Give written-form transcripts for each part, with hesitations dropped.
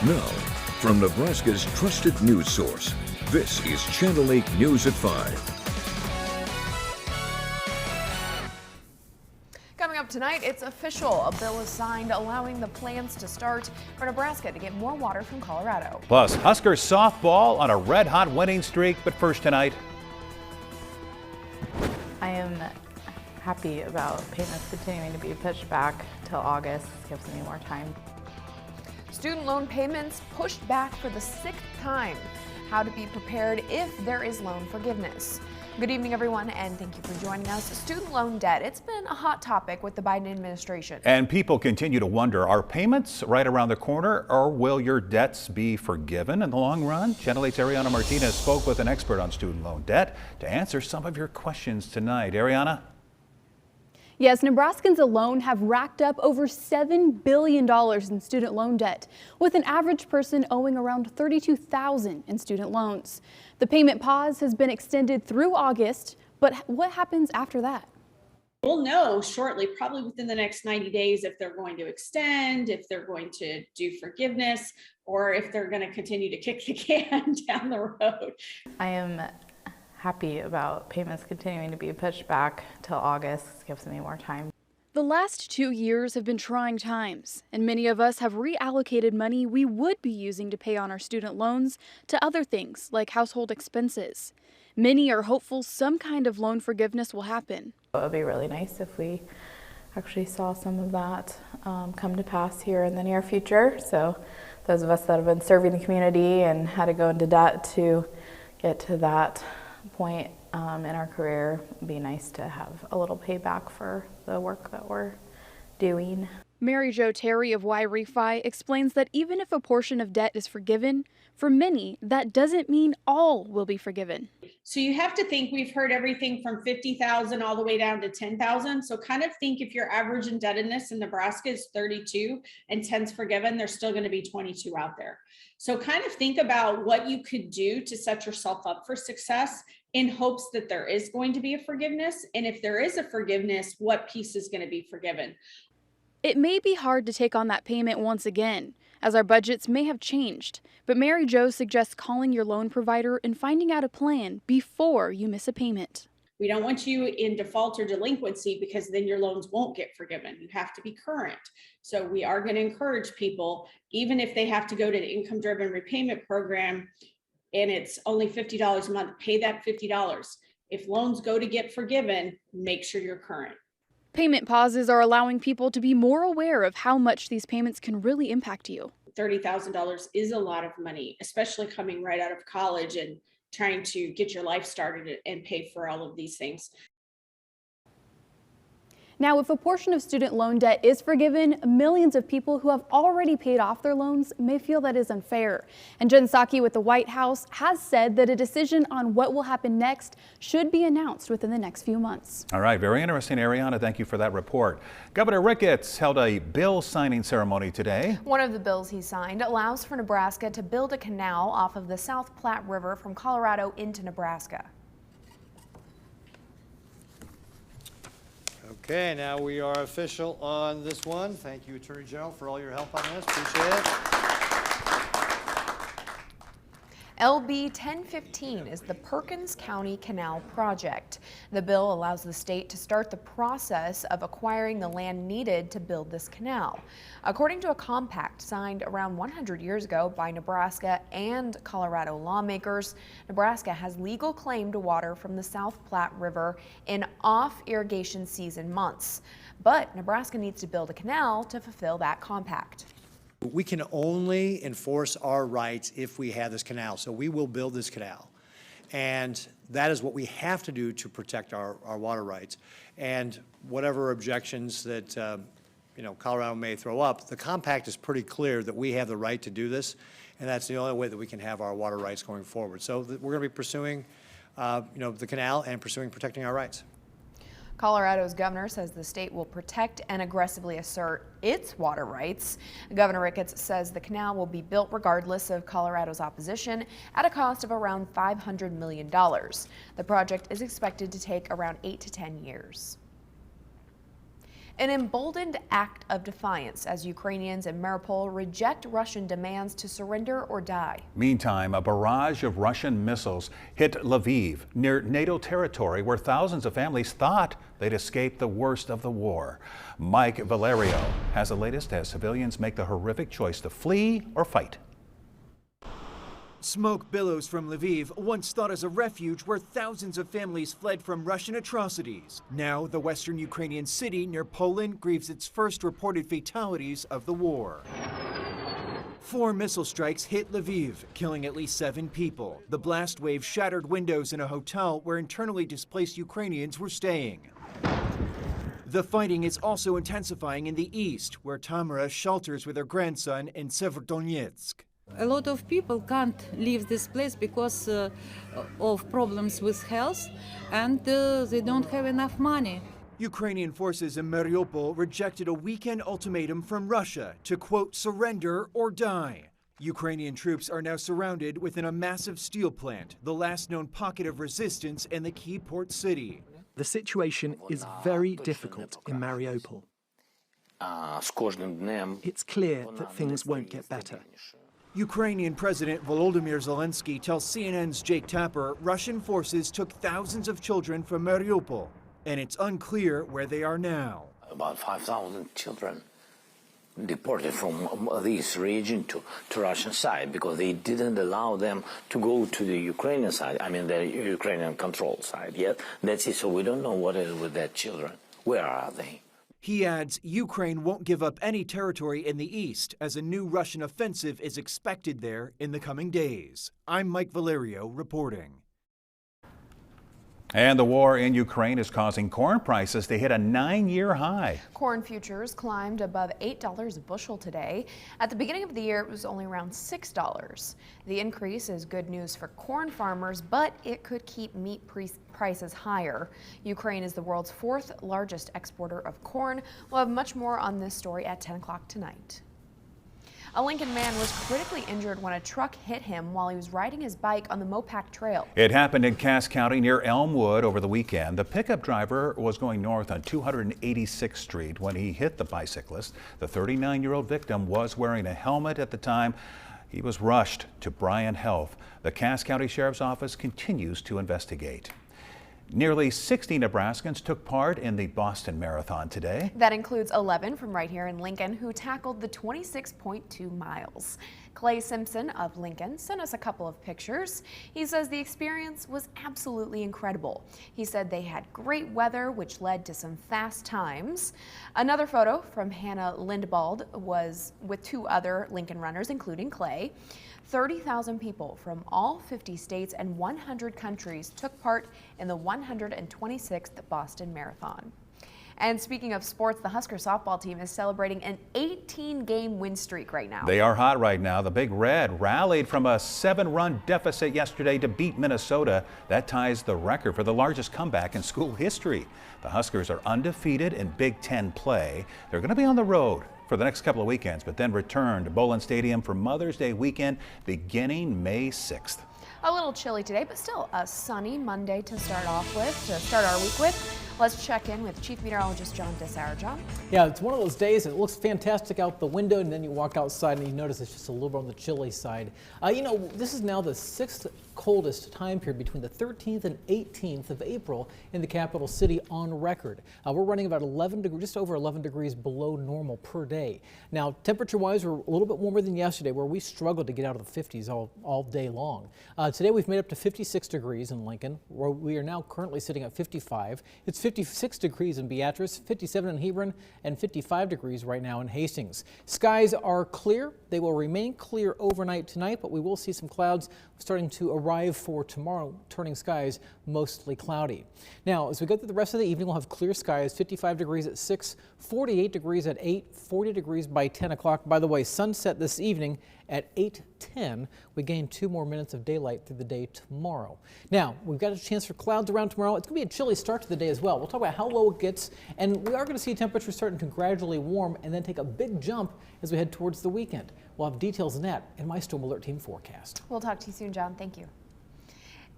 Now, from Nebraska's trusted news source, this is Channel 8 News at 5. Coming up tonight, it's official. A bill is signed allowing the plans to start for Nebraska to get more water from Colorado. Plus, Huskers softball on a red-hot winning streak. But first tonight, I am happy about payments continuing to be pushed back till August. This gives me more time. Student loan payments pushed back for the 6th time. How to be prepared if there is loan forgiveness. Good evening, everyone, and thank you for joining us. Student loan debt, it's been a hot topic with the Biden administration. and people continue to wonder, are payments right around the corner, or will your debts be forgiven in the long run? Channel 8's Ariana Martinez spoke with an expert on student loan debt to answer some of your questions tonight. Ariana? Yes, Nebraskans alone have racked up over $7 billion in student loan debt, with an average person owing around $32,000 in student loans. The payment pause has been extended through August, but what happens after that? We'll know shortly, probably within the next 90 days, if they're going to extend, if they're going to do forgiveness, or if they're going to continue to kick the can down the road. I am happy about payments continuing to be pushed back till August. This gives me more time. The last 2 years have been trying times, and many of us have reallocated money we would be using to pay on our student loans to other things like household expenses. Many are hopeful some kind of loan forgiveness will happen. It would be really nice if we actually saw some of that come to pass here in the near future. So those of us that have been serving the community and had to go into debt to get to that point in our career, it'd be nice to have a little payback for the work that we're doing. Mary Jo Terry of Y Refi explains that even if a portion of debt is forgiven, for many, that doesn't mean all will be forgiven. So you have to think, we've heard everything from 50,000 all the way down to 10,000. So kind of think, if your average indebtedness in Nebraska is 32 and 10's forgiven, there's still going to be 22 out there. So kind of think about what you could do to set yourself up for success in hopes that there is going to be a forgiveness. And if there is a forgiveness, what piece is going to be forgiven? It may be hard to take on that payment once again, as our budgets may have changed, but Mary Jo suggests calling your loan provider and finding out a plan before you miss a payment. We don't want you in default or delinquency, because then your loans won't get forgiven. You have to be current. So we are going to encourage people, even if they have to go to the income-driven repayment program and it's only $50 a month, pay that $50. If loans go to get forgiven, make sure you're current. Payment pauses are allowing people to be more aware of how much these payments can really impact you. $30,000 is a lot of money, especially coming right out of college and trying to get your life started and pay for all of these things. Now, if a portion of student loan debt is forgiven, millions of people who have already paid off their loans may feel that is unfair. And Jen Psaki with the White House has said that a decision on what will happen next should be announced within the next few months. All right, very interesting, Ariana. Thank you for that report. Governor Ricketts held a bill signing ceremony today. One of the bills he signed allows for Nebraska to build a canal off of the South Platte River from Colorado into Nebraska. Okay, now we are official on this one. Thank you, Attorney General, for all your help on this. Appreciate it. LB 1015 is the Perkins County Canal project. The bill allows the state to start the process of acquiring the land needed to build this canal. According to a compact signed around 100 years ago by Nebraska and Colorado lawmakers, Nebraska has legal claim to water from the South Platte River in off-irrigation season months. But Nebraska needs to build a canal to fulfill that compact. We can only enforce our rights if we have this canal. So we will build this canal. And that is what we have to do to protect our water rights. And whatever objections that Colorado may throw up, the compact is pretty clear that we have the right to do this. And that's the only way that we can have our water rights going forward. So we're going to be pursuing the canal and protecting our rights. Colorado's governor says the state will protect and aggressively assert its water rights. Governor Ricketts says the canal will be built regardless of Colorado's opposition at a cost of around $500 million. The project is expected to take around 8 to 10 years. An emboldened act of defiance as Ukrainians in Mariupol reject Russian demands to surrender or die. Meantime, a barrage of Russian missiles hit Lviv, near NATO territory, where thousands of families thought they'd escaped the worst of the war. Mike Valerio has the latest as civilians make the horrific choice to flee or fight. Smoke billows from Lviv, once thought as a refuge where thousands of families fled from Russian atrocities. Now, the western Ukrainian city near Poland grieves its first reported fatalities of the war. 4 missile strikes hit Lviv, killing at least 7 people. The blast wave shattered windows in a hotel where internally displaced Ukrainians were staying. The fighting is also intensifying in the east, where Tamara shelters with her grandson in Severodonetsk. A lot of people can't leave this place because of problems with health, and they don't have enough money. Ukrainian forces in Mariupol rejected a weekend ultimatum from Russia to, quote, surrender or die. Ukrainian troops are now surrounded within a massive steel plant, the last known pocket of resistance in the key port city. The situation is very difficult in Mariupol. It's clear that things won't get better. Ukrainian President Volodymyr Zelensky tells CNN's Jake Tapper Russian forces took thousands of children from Mariupol, and it's unclear where they are now. About 5,000 children deported from this region to Russian side because they didn't allow them to go to the Ukrainian side, I mean the Ukrainian control side yet. That's it, so we don't know what is with that children. Where are they? He adds Ukraine won't give up any territory in the east as a new Russian offensive is expected there in the coming days. I'm Mike Valerio reporting. And the war in Ukraine is causing corn prices to hit a 9-year high. Corn futures climbed above $8 a bushel today. At the beginning of the year, it was only around $6. The increase is good news for corn farmers, but it could keep meat prices higher. Ukraine is the world's 4th largest exporter of corn. We'll have much more on this story at 10 o'clock tonight. A Lincoln man was critically injured when a truck hit him while he was riding his bike on the Mopac Trail. It happened in Cass County near Elmwood over the weekend. The pickup driver was going north on 286th Street when he hit the bicyclist. The 39-year-old victim was wearing a helmet at the time. He was rushed to Bryan Health. The Cass County Sheriff's Office continues to investigate. Nearly 60 Nebraskans took part in the Boston Marathon today. That includes 11 from right here in Lincoln who tackled the 26.2 miles. Clay Simpson of Lincoln sent us a couple of pictures. He says the experience was absolutely incredible. He said they had great weather, which led to some fast times. Another photo from Hannah Lindbald was with 2 other Lincoln runners, including Clay. 30,000 people from all 50 states and 100 countries took part in the 126th Boston Marathon. And speaking of sports, the Husker softball team is celebrating an 18-game win streak right now. They are hot right now. The Big Red rallied from a 7-run deficit yesterday to beat Minnesota. That ties the record for the largest comeback in school history. The Huskers are undefeated in Big Ten play. They're going to be on the road for the next couple of weekends, but then return to Bowlin Stadium for Mother's Day weekend beginning May 6th. A little chilly today, but still a sunny Monday to start our week with. Let's check in with Chief Meteorologist John Dessauer. John? Yeah, it's one of those days it looks fantastic out the window, and then you walk outside and you notice it's just a little bit on the chilly side. This is now the 6th coldest time period between the 13th and 18th of April in the capital city on record. We're running about 11 degrees, just over 11 degrees below normal per day. Now, temperature-wise, we're a little bit warmer than yesterday, where we struggled to get out of the 50s all day long. Today, we've made up to 56 degrees in Lincoln, where we are now currently sitting at 55. It's 56 degrees in Beatrice, 57 in Hebron, and 55 degrees right now in Hastings. Skies are clear. They will remain clear overnight tonight, but we will see some clouds starting to arrive for tomorrow, turning skies mostly cloudy. Now, as we go through the rest of the evening, we'll have clear skies, 55 degrees at 6, 48 degrees at 8, 40 degrees by 10 o'clock. By the way, sunset this evening at 8:10. We gain 2 more minutes of daylight through the day tomorrow. Now, we've got a chance for clouds around tomorrow. It's going to be a chilly start to the day as well. We'll talk about how low it gets, and we are going to see temperatures starting to gradually warm and then take a big jump as we head towards the weekend. We'll have details on that in my Storm Alert Team forecast. We'll talk to you soon, John. Thank you.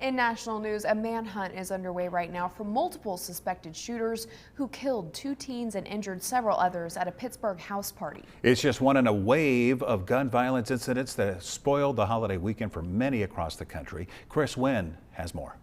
In national news, a manhunt is underway right now for multiple suspected shooters who killed 2 teens and injured several others at a Pittsburgh house party. It's just one in a wave of gun violence incidents that spoiled the holiday weekend for many across the country. Chris Wynn has more.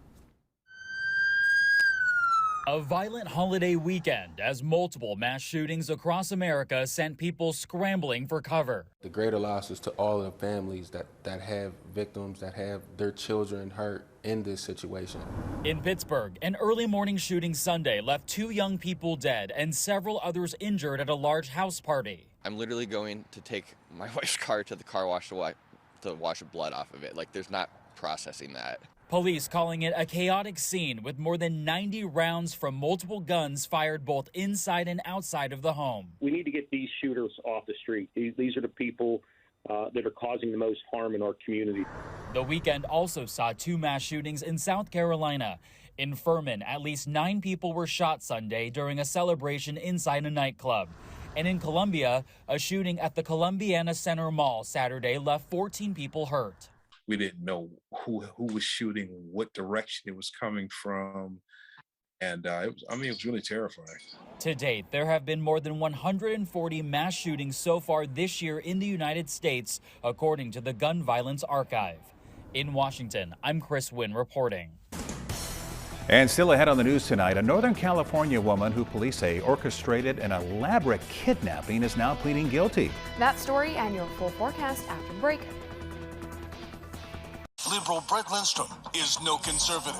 A violent holiday weekend as multiple mass shootings across America sent people scrambling for cover. The greater loss is to all the families that have victims, that have their children hurt in this situation. In Pittsburgh, an early morning shooting Sunday left 2 young people dead and several others injured at a large house party. I'm literally going to take my wife's car to the car wash to wash the blood off of it. Like, there's not processing that. Police calling it a chaotic scene with more than 90 rounds from multiple guns fired both inside and outside of the home. We need to get these shooters off the street. These are the people that are causing the most harm in our community. The weekend also saw 2 mass shootings in South Carolina. In Furman, at least 9 people were shot Sunday during a celebration inside a nightclub. And in Columbia, a shooting at the Columbiana Center Mall Saturday left 14 people hurt. We didn't know who was shooting, what direction it was coming from, and it was really terrifying. To date, there have been more than 140 mass shootings so far this year in the United States, according to the Gun Violence Archive. In Washington, I'm Chris Wynn reporting. And still ahead on the news tonight, a Northern California woman who police say orchestrated an elaborate kidnapping is now pleading guilty. That story and your full forecast after the break. Liberal Brett Lindstrom is no conservative.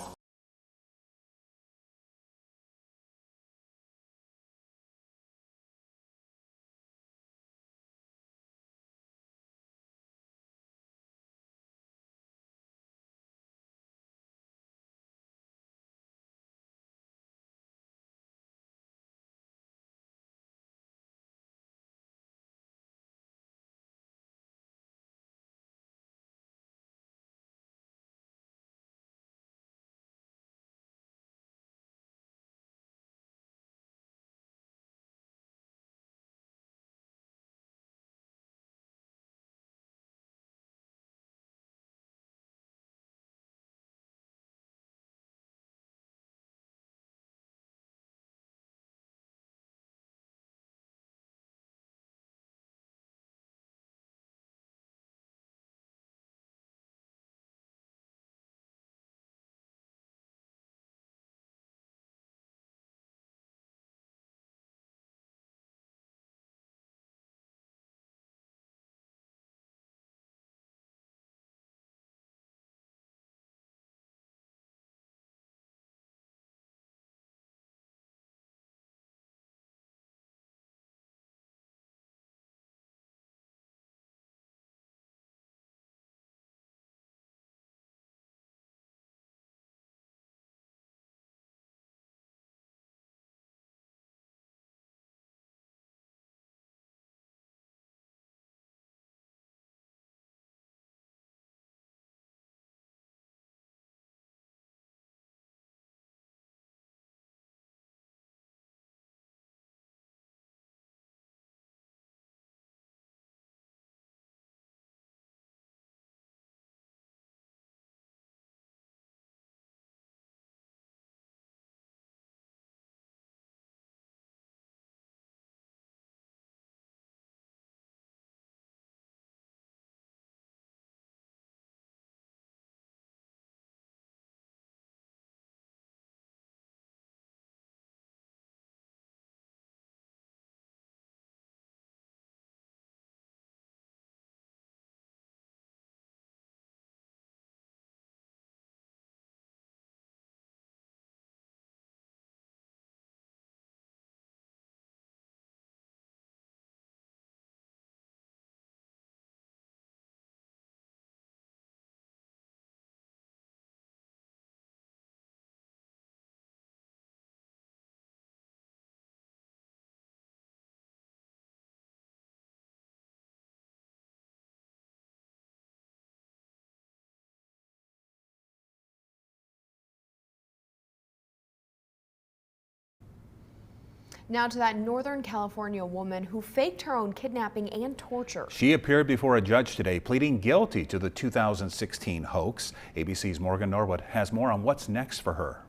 Now to that Northern California woman who faked her own kidnapping and torture. She appeared before a judge today pleading guilty to the 2016 hoax. ABC's Morgan Norwood has more on what's next for her.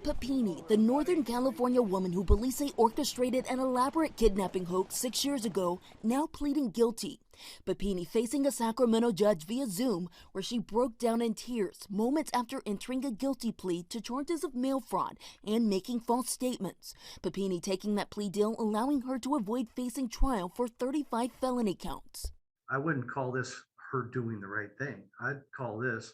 Papini, the Northern California woman who police say orchestrated an elaborate kidnapping hoax 6 years ago, now pleading guilty. Papini facing a Sacramento judge via Zoom, where she broke down in tears moments after entering a guilty plea to charges of mail fraud and making false statements. Papini taking that plea deal, allowing her to avoid facing trial for 35 felony counts. I wouldn't call this her doing the right thing. I'd call this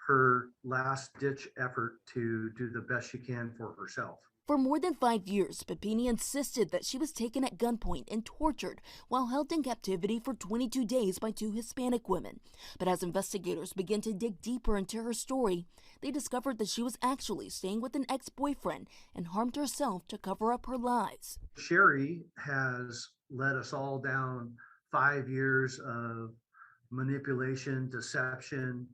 her last-ditch effort to do the best she can for herself. For more than 5 years, Papini insisted that she was taken at gunpoint and tortured while held in captivity for 22 days by 2 Hispanic women. But as investigators began to dig deeper into her story, they discovered that she was actually staying with an ex-boyfriend and harmed herself to cover up her lies. Sherry has led us all down 5 years of manipulation, deception,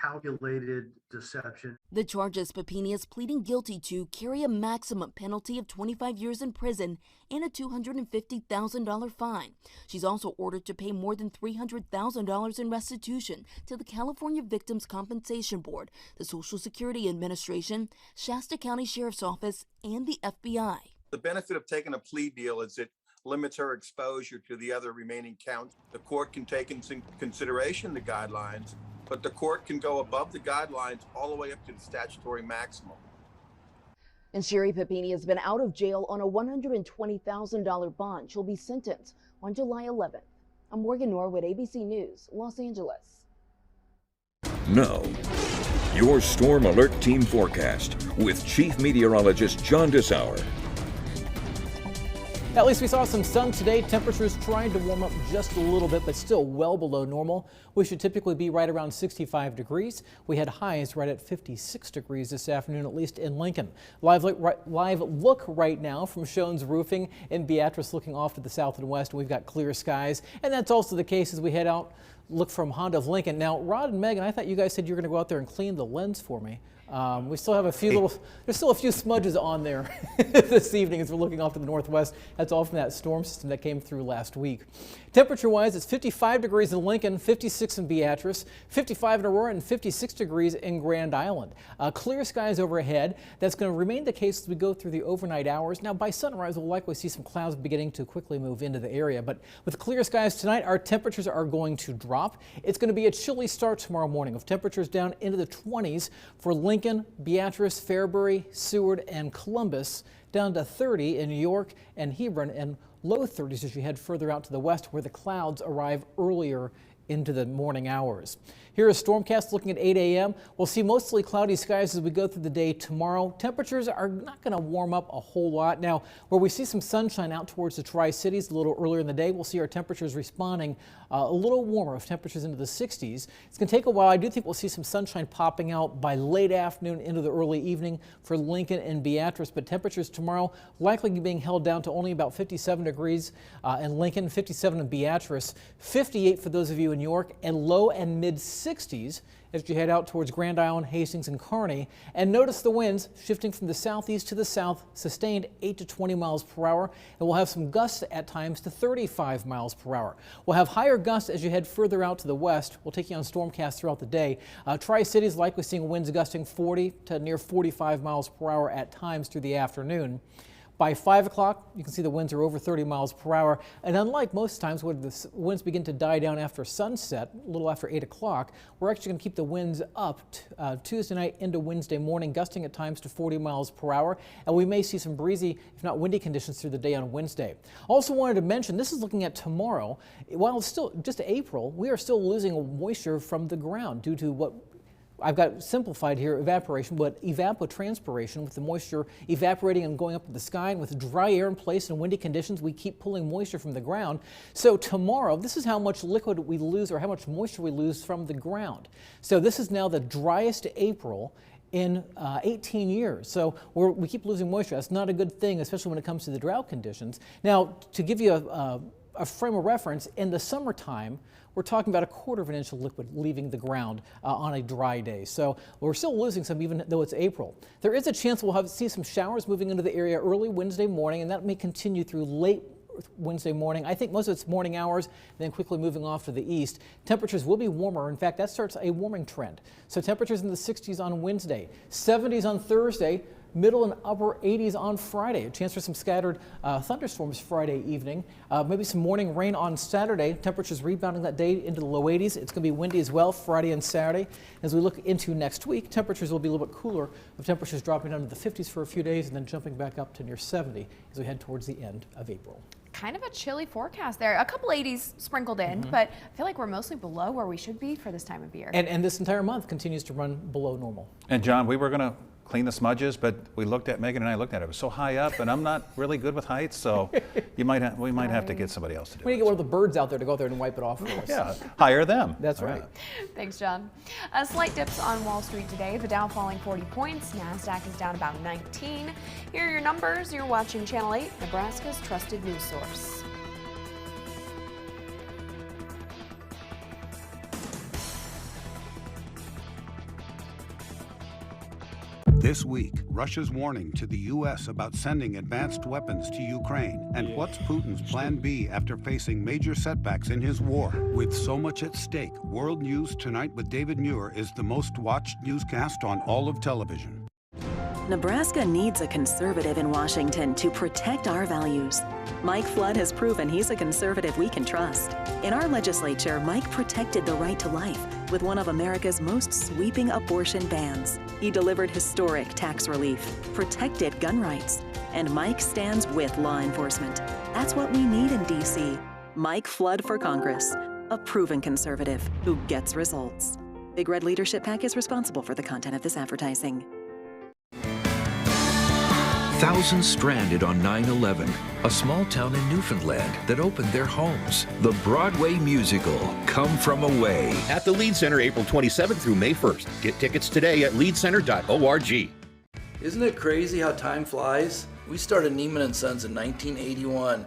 calculated deception. The charges Papini is pleading guilty to carry a maximum penalty of 25 years in prison and a $250,000 fine. She's also ordered to pay more than $300,000 in restitution to the California Victims Compensation Board, the Social Security Administration, Shasta County Sheriff's Office, and the FBI. The benefit of taking a plea deal is it limits her exposure to the other remaining counts. The court can take into consideration the guidelines, but the court can go above the guidelines all the way up to the statutory maximum. And Sherry Papini has been out of jail on a $120,000 bond. She'll be sentenced on July 11th. I'm Morgan Norwood, ABC News, Los Angeles. Now, your Storm Alert Team forecast with Chief Meteorologist John Dissauer. At least we saw some sun today. Temperatures trying to warm up just a little bit, but still well below normal. We should typically be right around 65 degrees. We had highs right at 56 degrees this afternoon, at least in Lincoln. Live look right now from Schoen's Roofing in Beatrice, looking off to the south and west. We've got clear skies, and that's also the case as we head out. Look from Honda of Lincoln. Now, Rod and Megan, I thought you guys said you were going to go out there and clean the lens for me. We still have a few there's still a few smudges on there this evening as we're looking off to the northwest. That's all from that storm system that came through last week. Temperature-wise, it's 55 degrees in Lincoln, 56 in Beatrice, 55 in Aurora, and 56 degrees in Grand Island. Clear skies overhead. That's going to remain the case as we go through the overnight hours. Now, by sunrise, we'll likely see some clouds beginning to quickly move into the area. But with clear skies tonight, our temperatures are going to drop. It's going to be a chilly start tomorrow morning, with temperatures down into the 20s for Lincoln, Beatrice, Fairbury, Seward, and Columbus, down to 30 in New York and Hebron, and low 30s as you head further out to the west, where the clouds arrive earlier into the morning hours. Here is Stormcast looking at 8 a.m. We'll see mostly cloudy skies as we go through the day tomorrow. Temperatures are not going to warm up a whole lot. Now, where we see some sunshine out towards the Tri-Cities a little earlier in the day, we'll see our temperatures responding a little warmer, with temperatures into the 60s. It's going to take a while. I do think we'll see some sunshine popping out by late afternoon into the early evening for Lincoln and Beatrice, but temperatures tomorrow likely being held down to only about 57 degrees in Lincoln, 57 in Beatrice, 58 for those of you in York, and low and mid 60s as you head out towards Grand Island, Hastings, and Kearney. And notice the winds shifting from the southeast to the south, sustained 8 to 20 miles per hour, and we'll have some gusts at times to 35 miles per hour. We'll have higher gusts as you head further out to the west. We'll take you on Stormcast throughout the day. Tri-Cities likely seeing winds gusting 40 to near 45 miles per hour at times through the afternoon. By 5 o'clock, you can see the winds are over 30 miles per hour. And unlike most times when the winds begin to die down after sunset, a little after 8 o'clock, we're actually going to keep the winds up Tuesday night into Wednesday morning, gusting at times to 40 miles per hour. And we may see some breezy, if not windy conditions through the day on Wednesday. Also wanted to mention, this is looking at tomorrow. While it's still just April, we are still losing moisture from the ground due to what I've got simplified here, evaporation, but evapotranspiration, with the moisture evaporating and going up to the sky, and with dry air in place and windy conditions, we keep pulling moisture from the ground. So tomorrow, this is how much liquid we lose, or how much moisture we lose from the ground. So this is now the driest April in 18 years. So we keep losing moisture. That's not a good thing, especially when it comes to the drought conditions. Now, to give you a frame of reference, in the summertime, we're talking about 1/4 of an inch of liquid leaving the ground on a dry day. So we're still losing some even though it's April. There is a chance we'll see some showers moving into the area early Wednesday morning, and that may continue through late Wednesday morning. I think most of it's morning hours, then quickly moving off to the east. Temperatures will be warmer. In fact, that starts a warming trend. So temperatures in the 60s on Wednesday, 70s on Thursday, middle and upper 80s on Friday. A chance for some scattered thunderstorms Friday evening. Maybe some morning rain on Saturday. Temperatures rebounding that day into the low 80s. It's going to be windy as well Friday and Saturday. As we look into next week, temperatures will be a little bit cooler, with temperatures dropping down to the 50s for a few days and then jumping back up to near 70 as we head towards the end of April. Kind of a chilly forecast there. A couple 80s sprinkled in, but I feel like we're mostly below where we should be for this time of year. And this entire month continues to run below normal. And John, we were going to clean the smudges, but we looked at, Megan and I looked at it. It was so high up, and I'm not really good with heights, so we might have to get somebody else to do it. We need to get one of the birds out there to go there and wipe it off for us. Yeah, hire them. That's right. Thanks, John. Slight dips on Wall Street today. The Dow falling 40 points. NASDAQ is down about 19. Here are your numbers. You're watching Channel 8, Nebraska's trusted news source. This week, Russia's warning to the U.S. about sending advanced weapons to Ukraine, and what's Putin's plan B after facing major setbacks in his war. With so much at stake, World News Tonight with David Muir is the most watched newscast on all of television. Nebraska needs a conservative in Washington to protect our values. Mike Flood has proven he's a conservative we can trust. In our legislature, Mike protected the right to life with one of America's most sweeping abortion bans. He delivered historic tax relief, protected gun rights, and Mike stands with law enforcement. That's what we need in D.C. Mike Flood for Congress, a proven conservative who gets results. Big Red Leadership PAC is responsible for the content of this advertising. Thousands stranded on 9/11, a small town in Newfoundland that opened their homes. The Broadway musical, Come From Away. At the Lead Center, April 27th through May 1st. Get tickets today at leadcenter.org. Isn't it crazy how time flies? We started Neiman & Sons in 1981.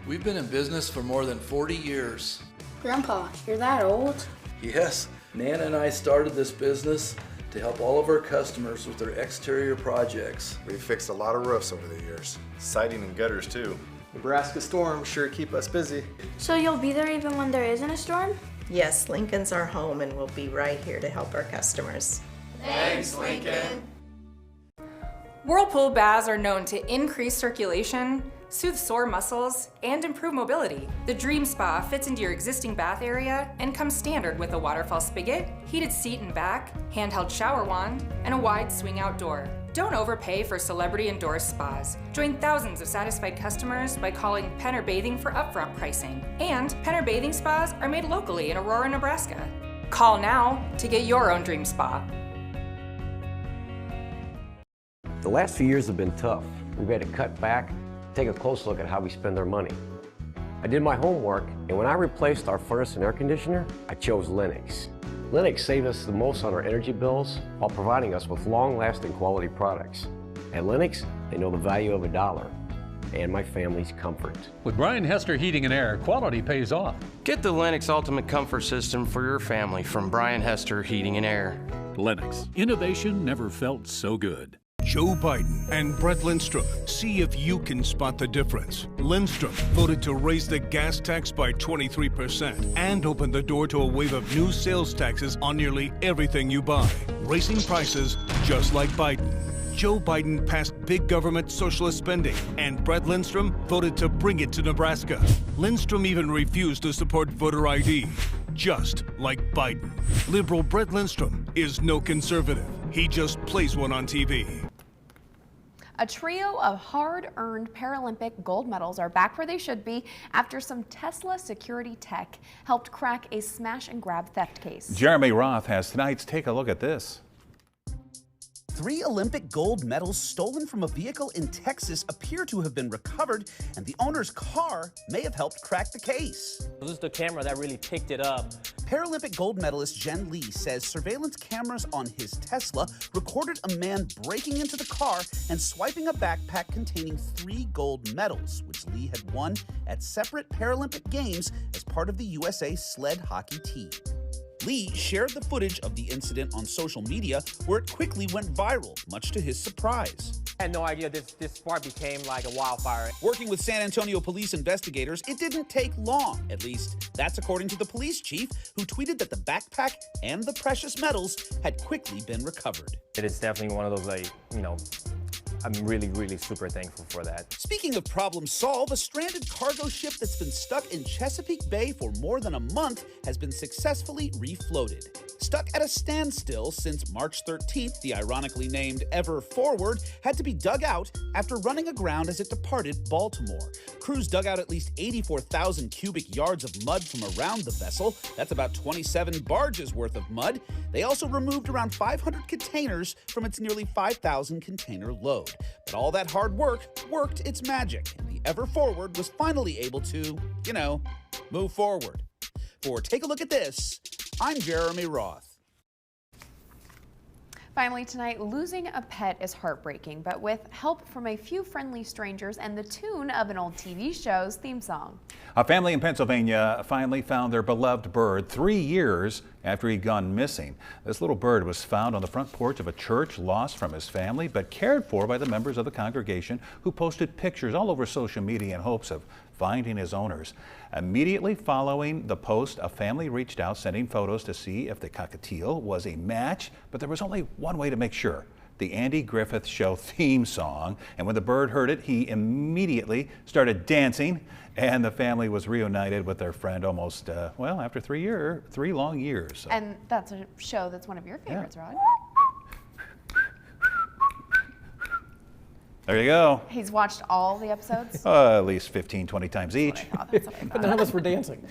We've been in business for more than 40 years. Grandpa, you're that old? Yes, Nana and I started this business to help all of our customers with their exterior projects. We've fixed a lot of roofs over the years. Siding and gutters too. Nebraska storms sure keep us busy. So you'll be there even when there isn't a storm? Yes, Lincoln's our home and we'll be right here to help our customers. Thanks, Lincoln. Whirlpool baths are known to increase circulation, soothe sore muscles, and improve mobility. The Dream Spa fits into your existing bath area and comes standard with a waterfall spigot, heated seat and back, handheld shower wand, and a wide swing out door. Don't overpay for celebrity-endorsed spas. Join thousands of satisfied customers by calling Penner Bathing for upfront pricing. And Penner Bathing Spas are made locally in Aurora, Nebraska. Call now to get your own Dream Spa. The last few years have been tough. We've had to cut back, take a close look at how we spend our money. I did my homework, and when I replaced our furnace and air conditioner, I chose Lennox. Lennox saved us the most on our energy bills while providing us with long-lasting quality products. At Lennox, they know the value of a dollar and my family's comfort. With Brian Hester Heating and Air, quality pays off. Get the Lennox Ultimate Comfort System for your family from Brian Hester Heating and Air. Lennox, innovation never felt so good. Joe Biden and Brett Lindstrom. See if you can spot the difference. Lindstrom voted to raise the gas tax by 23% and open the door to a wave of new sales taxes on nearly everything you buy, raising prices just like Biden. Joe Biden passed big government socialist spending, and Brett Lindstrom voted to bring it to Nebraska. Lindstrom even refused to support voter ID, just like Biden. Liberal Brett Lindstrom is no conservative. He just plays one on TV. A trio of hard-earned Paralympic gold medals are back where they should be after some Tesla security tech helped crack a smash-and-grab theft case. Jeremy Roth has tonight's Take a Look at This. 3 Olympic gold medals stolen from a vehicle in Texas appear to have been recovered, and the owner's car may have helped crack the case. This is the camera that really picked it up. Paralympic gold medalist Jen Lee says surveillance cameras on his Tesla recorded a man breaking into the car and swiping a backpack containing 3 gold medals, which Lee had won at separate Paralympic Games as part of the USA sled hockey team. Lee shared the footage of the incident on social media, where it quickly went viral, much to his surprise. I had no idea this sport became like a wildfire. Working with San Antonio police investigators, it didn't take long. At least, that's according to the police chief, who tweeted that the backpack and the precious medals had quickly been recovered. It is definitely one of those, like, you know, I'm really, really super thankful for that. Speaking of problem solved, a stranded cargo ship that's been stuck in Chesapeake Bay for more than a month has been successfully refloated. Stuck at a standstill since March 13th, the ironically named Ever Forward had to be dug out after running aground as it departed Baltimore. Crews dug out at least 84,000 cubic yards of mud from around the vessel. That's about 27 barges worth of mud. They also removed around 500 containers from its nearly 5,000 container load. But all that hard work worked its magic, and the Ever Forward was finally able to, you know, move forward. For Take a Look at This, I'm Jeremy Roth. Finally tonight, losing a pet is heartbreaking, but with help from a few friendly strangers and the tune of an old TV show's theme song. A family in Pennsylvania finally found their beloved bird 3 years after he'd gone missing. This little bird was found on the front porch of a church, lost from his family, but cared for by the members of the congregation, who posted pictures all over social media in hopes of finding his owners. Immediately following the post, a family reached out, sending photos to see if the cockatiel was a match, but there was only one way to make sure: the Andy Griffith Show theme song. And when the bird heard it, he immediately started dancing, and the family was reunited with their friend almost, well, after 3 long years. So. And that's a show that's one of your favorites, Rod. There you go. He's watched all the episodes? At least 15, 20 times each. But none of us were dancing.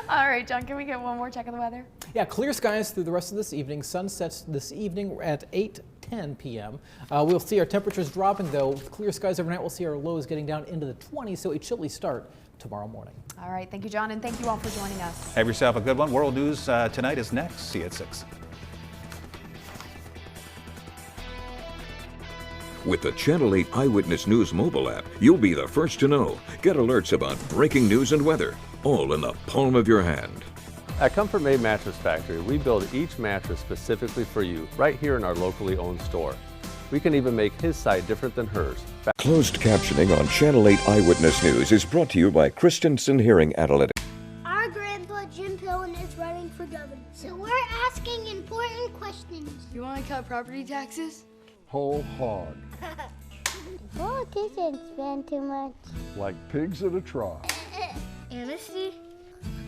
All right, John, can we get one more check of the weather? Yeah, clear skies through the rest of this evening. Sun sets this evening at 8:10 p.m. We'll see our temperatures dropping, though. With clear skies overnight, we'll see our lows getting down into the 20s, so a chilly start tomorrow morning. All right, thank you, John, and thank you all for joining us. Have yourself a good one. World News tonight is next. See you at 6. With the Channel 8 Eyewitness News mobile app, you'll be the first to know. Get alerts about breaking news and weather, all in the palm of your hand. At Comfort Made Mattress Factory, we build each mattress specifically for you, right here in our locally owned store. We can even make his side different than hers. Closed captioning on Channel 8 Eyewitness News is brought to you by Christensen Hearing Analytics. Our grandpa Jim Pillen is running for governor, so we're asking important questions. You want to cut property taxes? Whole hog. Politicians spend too much. Like pigs at a trough. Amnesty.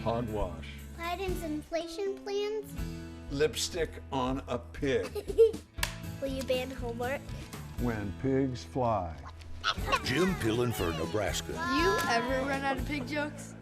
Hogwash. Biden's inflation plans. Lipstick on a pig. Will you ban homework? When pigs fly. Jim Pillen for Nebraska. You ever run out of pig jokes?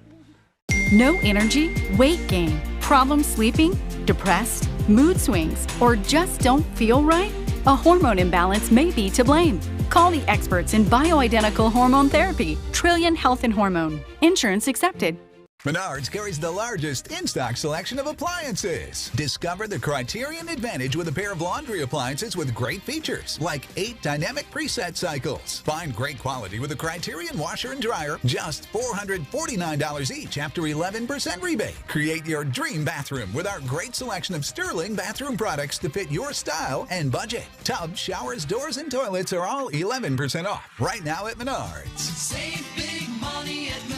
No energy, weight gain, problems sleeping, depressed, mood swings, or just don't feel right? A hormone imbalance may be to blame. Call the experts in bioidentical hormone therapy, Trillion Health and Hormone. Insurance accepted. Menards carries the largest in-stock selection of appliances. Discover the Criterion Advantage with a pair of laundry appliances with great features, like 8 dynamic preset cycles. Find great quality with a Criterion washer and dryer, just $449 each after 11% rebate. Create your dream bathroom with our great selection of Sterling bathroom products to fit your style and budget. Tubs, showers, doors, and toilets are all 11% off right now at Menards. Save big money at Menards.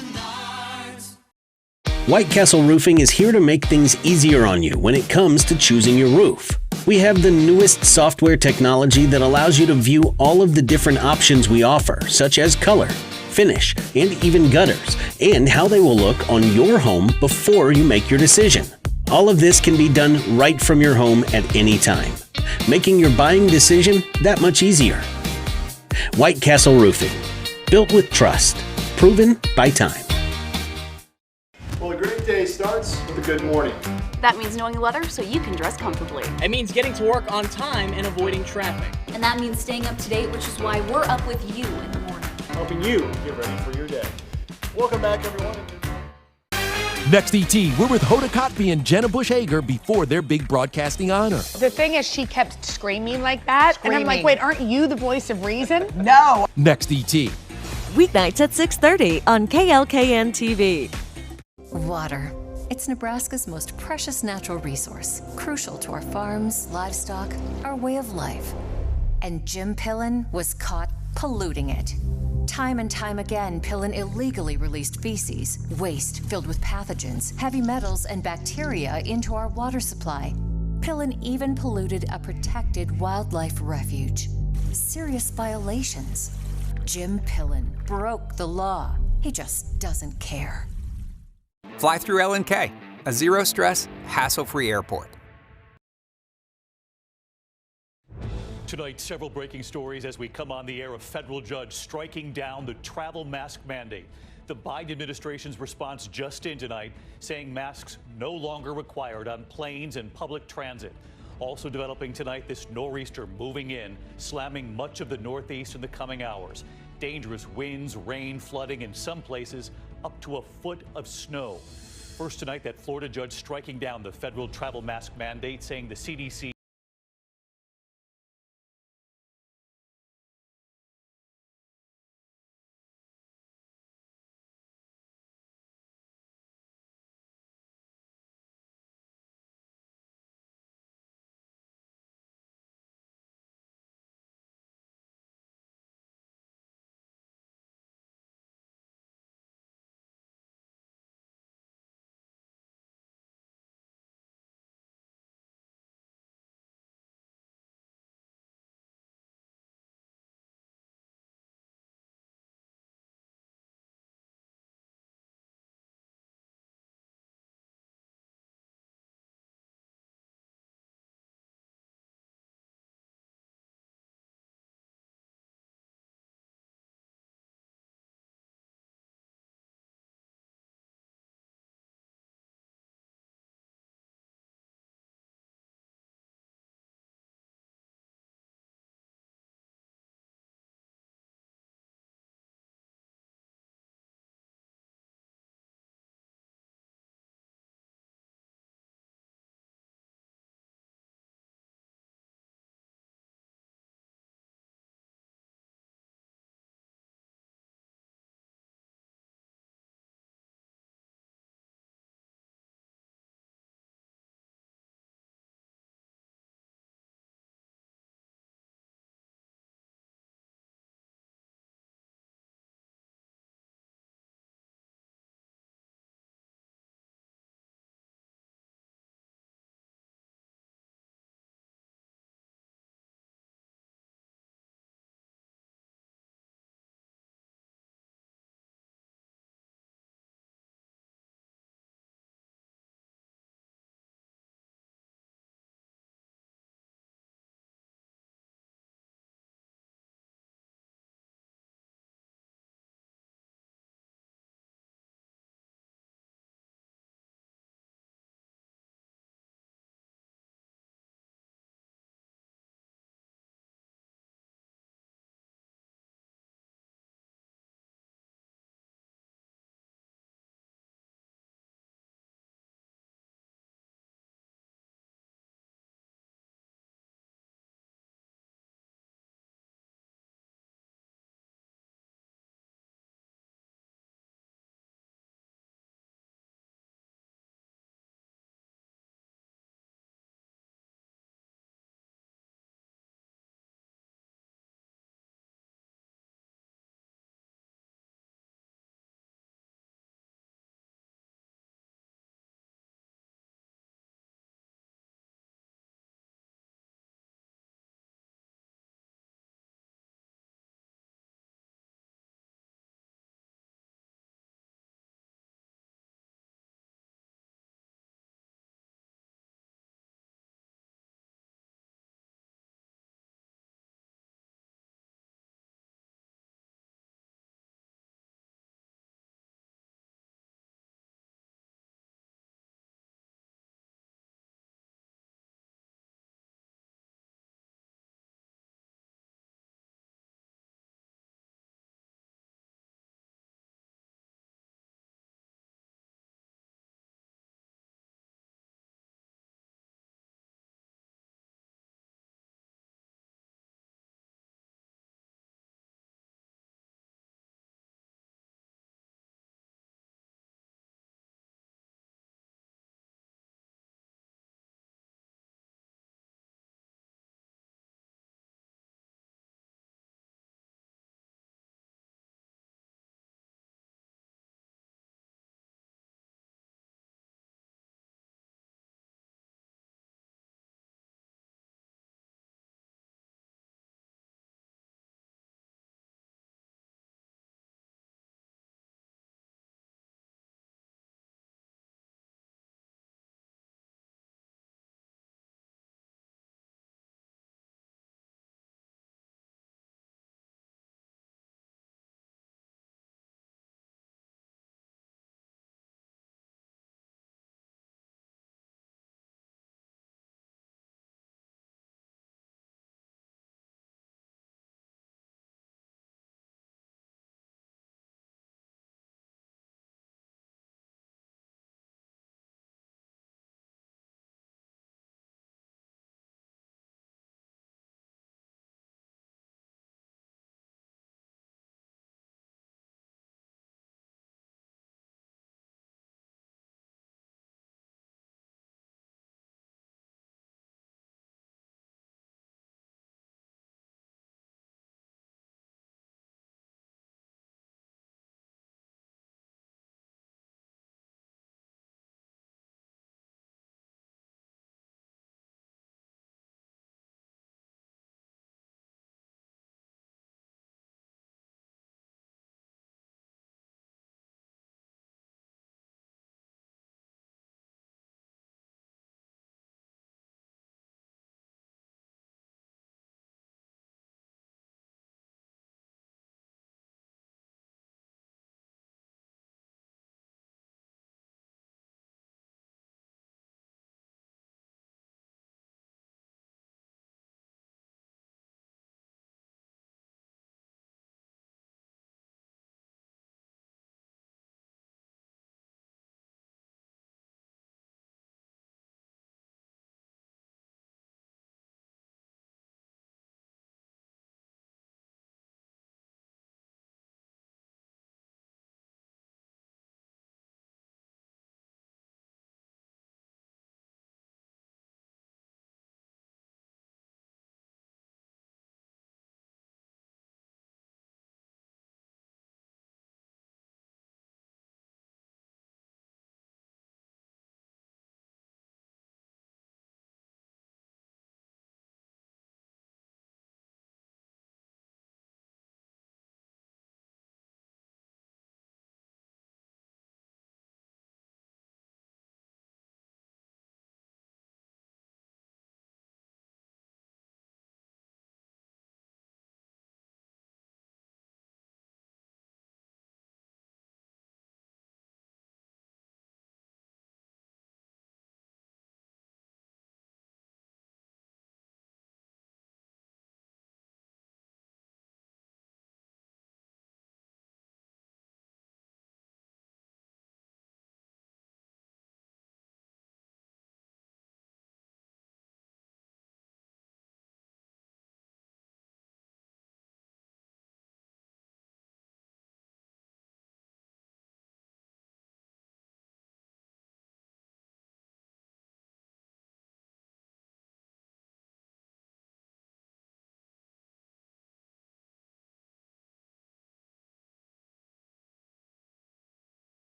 White Castle Roofing is here to make things easier on you when it comes to choosing your roof. We have the newest software technology that allows you to view all of the different options we offer, such as color, finish, and even gutters, and how they will look on your home before you make your decision. All of this can be done right from your home at any time, making your buying decision that much easier. White Castle Roofing, built with trust, proven by time. Well, a great day starts with a good morning. That means knowing the weather so you can dress comfortably. It means getting to work on time and avoiding traffic. And that means staying up to date, which is why we're up with you in the morning. Helping you get ready for your day. Welcome back, everyone. Next ET, we're with Hoda Kotb and Jenna Bush Hager before their big broadcasting honor. The thing is, she kept screaming like that. And I'm like, wait, aren't you the voice of reason? No. Next ET. Weeknights at 6:30 on KLKN TV. Water. It's Nebraska's most precious natural resource, crucial to our farms, livestock, our way of life. And Jim Pillen was caught polluting it. Time and time again, Pillen illegally released feces, waste filled with pathogens, heavy metals, and bacteria into our water supply. Pillen even polluted a protected wildlife refuge. Serious violations. Jim Pillen broke the law. He just doesn't care. Fly through LNK, a zero-stress, hassle-free airport. Tonight, several breaking stories as we come on the air. A federal judge striking down the travel mask mandate. The Biden administration's response just in tonight, saying masks no longer required on planes and public transit. Also developing tonight, this nor'easter moving in, slamming much of the Northeast in the coming hours. Dangerous winds, rain, flooding, in some places up to a foot of snow. First tonight, that Florida judge striking down the federal travel mask mandate, saying the CDC